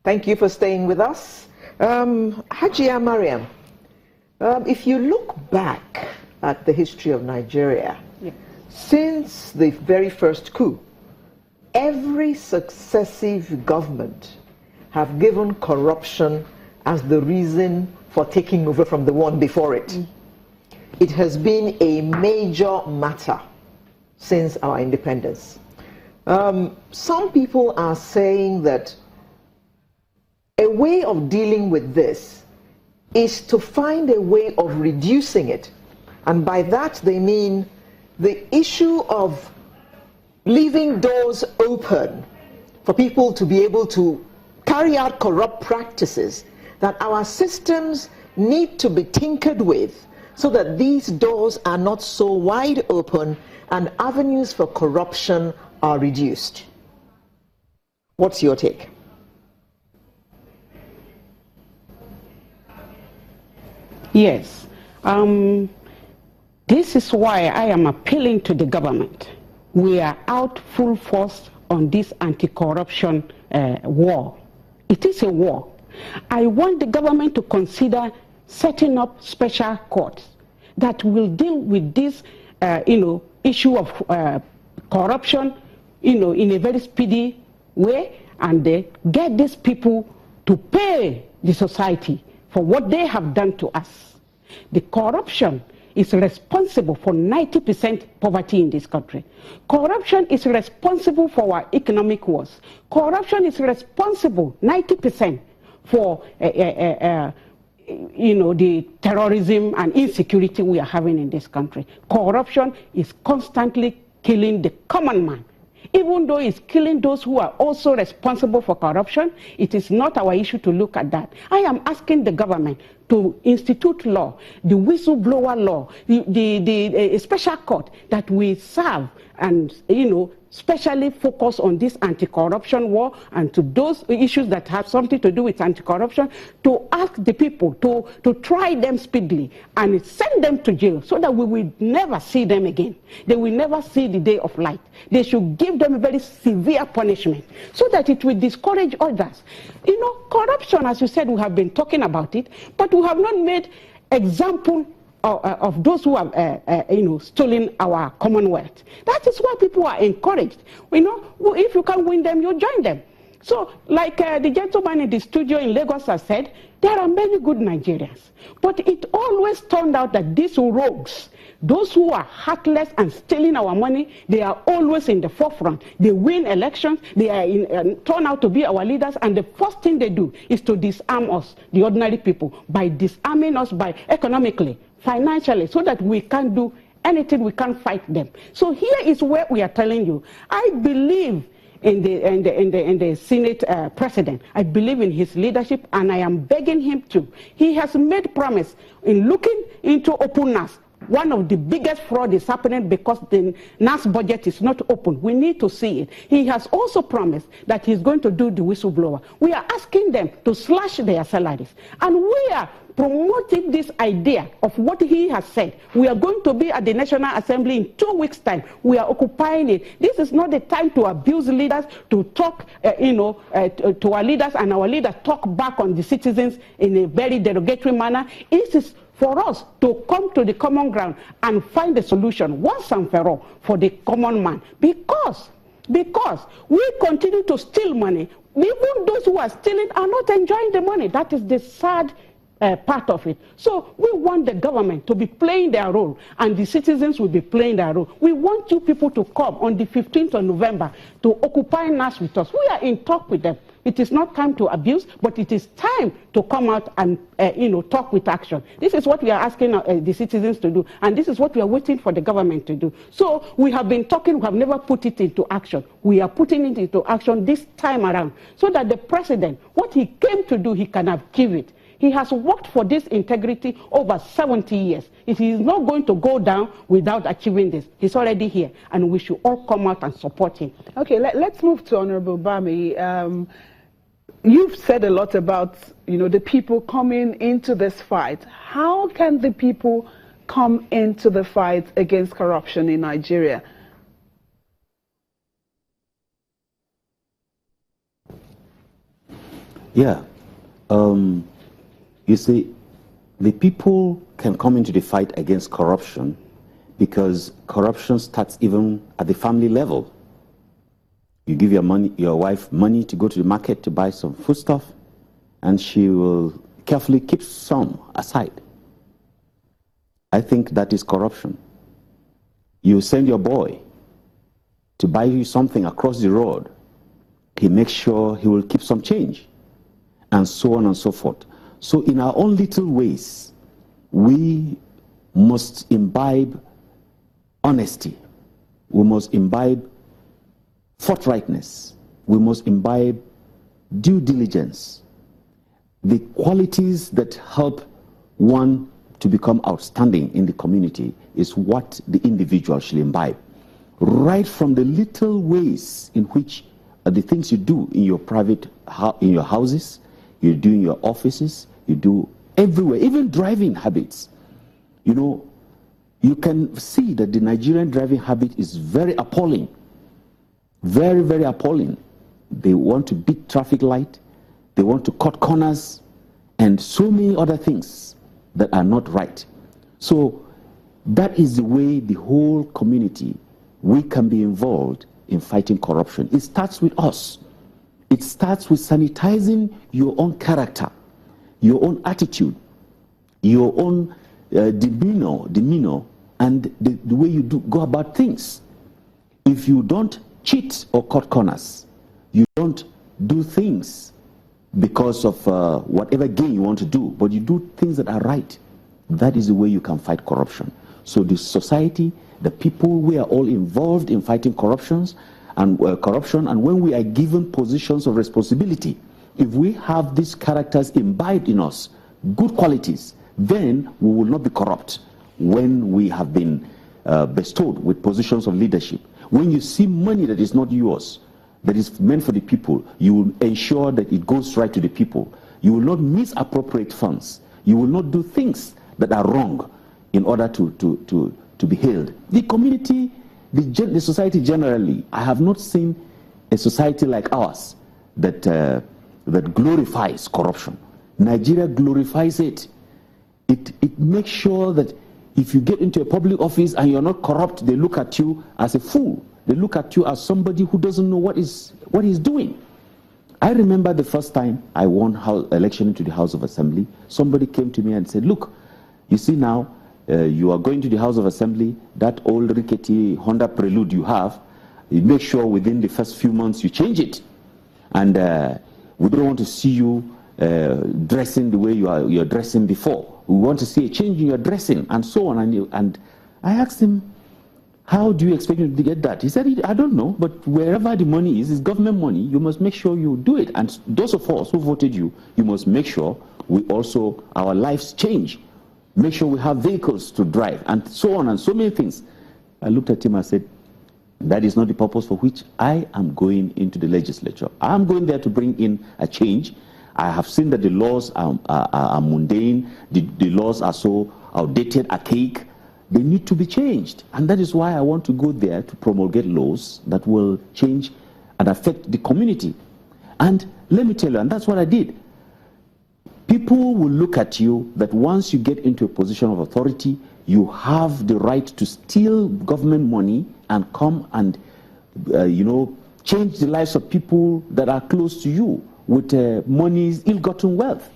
Thank you for staying with us. Hajia Mariam, if you look back at the history of Nigeria, since the very first coup, every successive government have given corruption as the reason for taking over from the one before it. It has been a major matter since our independence. Some people are saying that a way of dealing with this is to find a way of reducing it. And by that they mean the issue of leaving doors open for people to be able to carry out corrupt practices, that our systems need to be tinkered with so that these doors are not so wide open and avenues for corruption are reduced. What's your take? Yes. This is why I am appealing to the government. We are out full force on this anti-corruption war. It is a war. I want the government to consider setting up special courts that will deal with this issue of corruption in a very speedy way, and get these people to pay the society for what they have done to us. The corruption is responsible for 90% poverty in this country. Corruption is responsible for our economic woes. Corruption is responsible 90% for the terrorism and insecurity we are having in this country. Corruption is constantly killing the common man. Even though it's killing those who are also responsible for corruption, it is not our issue to look at that. I am asking the government to institute law, the whistleblower law, the special court that will serve and, specially focus on this anti-corruption war and to those issues that have something to do with anti-corruption, to ask the people to try them speedily and send them to jail so that we will never see them again. They will never see the day of light. They should give them a very severe punishment so that it will discourage others. Corruption, as you said, we have been talking about it, but we have not made example of those who have stolen our commonwealth. That is why people are encouraged. If you can win them, you join them. So, like the gentleman in the studio in Lagos has said, there are many good Nigerians. But it always turned out that these rogues, those who are heartless and stealing our money, they are always in the forefront. They win elections, they are turn out to be our leaders, and the first thing they do is to disarm us, the ordinary people, by disarming us economically, financially, so that we can't do anything, we can't fight them. So here is where we are telling you, I believe in the Senate president. I believe in his leadership, and I am begging him to. He has made promise in looking into open NAS. One of the biggest fraud is happening because the NAS budget is not open. We need to see it. He has also promised that he's going to do the whistleblower. We are asking them to slash their salaries. And we are promoting this idea of what he has said. We are going to be at the National Assembly in 2 weeks' time. We are occupying it. This is not the time to abuse leaders, to talk to our leaders, and our leaders talk back on the citizens in a very derogatory manner. It is for us to come to the common ground and find a solution once and for all for the common man. Because we continue to steal money, even those who are stealing are not enjoying the money. That is the sad part of it. So we want the government to be playing their role, and the citizens will be playing their role. We want you people to come on the 15th of November to occupy NAS with us. We are in talk with them. It is not time to abuse, but it is time to come out and talk with action. This is what we are asking the citizens to do, and this is what we are waiting for the government to do. So we have been talking, we have never put it into action. We are putting it into action this time around, so that the president, what he came to do, he can achieve it. He has worked for this integrity over 70 years. It is not going to go down without achieving this. He's already here, and we should all come out and support him. Okay, let's move to Honorable Bami. You've said a lot about, the people coming into this fight. How can the people come into the fight against corruption in Nigeria? Yeah. You see, the people can come into the fight against corruption because corruption starts even at the family level. You give your wife money to go to the market to buy some foodstuff, and she will carefully keep some aside. I think that is corruption. You send your boy to buy you something across the road, he makes sure he will keep some change, and so on and so forth. So in our own little ways, we must imbibe honesty. We must imbibe forthrightness. We must imbibe due diligence. The qualities that help one to become outstanding in the community is what the individual should imbibe. Right from the little ways in which the things you do in your in your houses, you do in your offices, you do everywhere, even driving habits. You know, you can see that the Nigerian driving habit is very appalling. Very, very appalling. They want to beat traffic light, they want to cut corners, and so many other things that are not right. So that is the way the whole community, we can be involved in fighting corruption. It starts with us. It starts with sanitizing your own character, your own attitude, your own demeanor, and the way you go about things. If you don't cheat or cut corners, you don't do things because of whatever gain you want to do, but you do things that are right. That is the way you can fight corruption. So the society, the people, we are all involved in fighting corruption, and when we are given positions of responsibility, if we have these characters imbibed in us, good qualities, then we will not be corrupt when we have been bestowed with positions of leadership. When you see money that is not yours, that is meant for the people, you will ensure that it goes right to the people. You will not misappropriate funds. You will not do things that are wrong in order to be hailed. The community, the society generally, I have not seen a society like ours that glorifies corruption. Nigeria glorifies it. It makes sure that if you get into a public office and you're not corrupt, they look at you as a fool. They look at you as somebody who doesn't know what he's doing. I remember the first time I won election into the House of Assembly, somebody came to me and said, look, you see now, you are going to the House of Assembly, that old rickety Honda Prelude you have, you make sure within the first few months you change it. And we don't want to see you dressing the way you're dressing before. We want to see a change in your dressing, and so on. And I asked him, how do you expect me to get that? He said, I don't know, but wherever the money is, it's government money, you must make sure you do it. And those of us who voted you, you must make sure our lives change. Make sure we have vehicles to drive, and so on, and so many things. I looked at him and said, that is not the purpose for which I am going into the legislature. I'm going there to bring in a change. I have seen that the laws are mundane, the laws are so outdated, archaic. They need to be changed. And that is why I want to go there to promulgate laws that will change and affect the community. And let me tell you, and that's what I did. People will look at you that once you get into a position of authority, you have the right to steal government money and come and, change the lives of people that are close to you with money's ill-gotten wealth.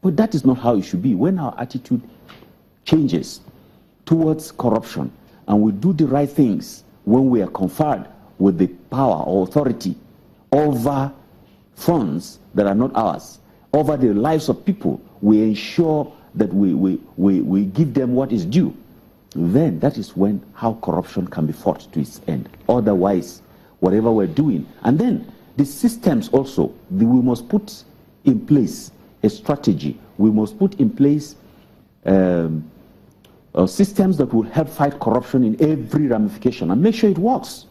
But that is not how it should be. When our attitude changes towards corruption and we do the right things when we are conferred with the power or authority over funds that are not ours, over the lives of people, we ensure that we give them what is due. Then that is how corruption can be fought to its end. Otherwise, whatever we're doing, and then the systems also, we must put in place a strategy. We must put in place systems that will help fight corruption in every ramification and make sure it works.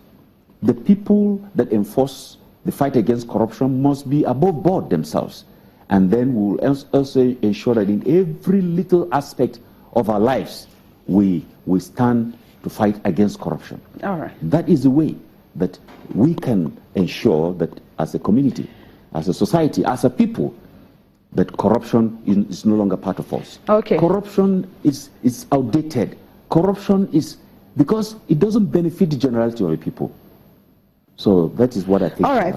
The people that enforce the fight against corruption must be above board themselves. And then we will also ensure that in every little aspect of our lives, we stand to fight against corruption. All right. That is the way that we can ensure that as a community, as a society, as a people, that corruption is no longer part of us. Okay. Corruption is outdated. Corruption is because it doesn't benefit the generality of the people. So that is what I think. All right.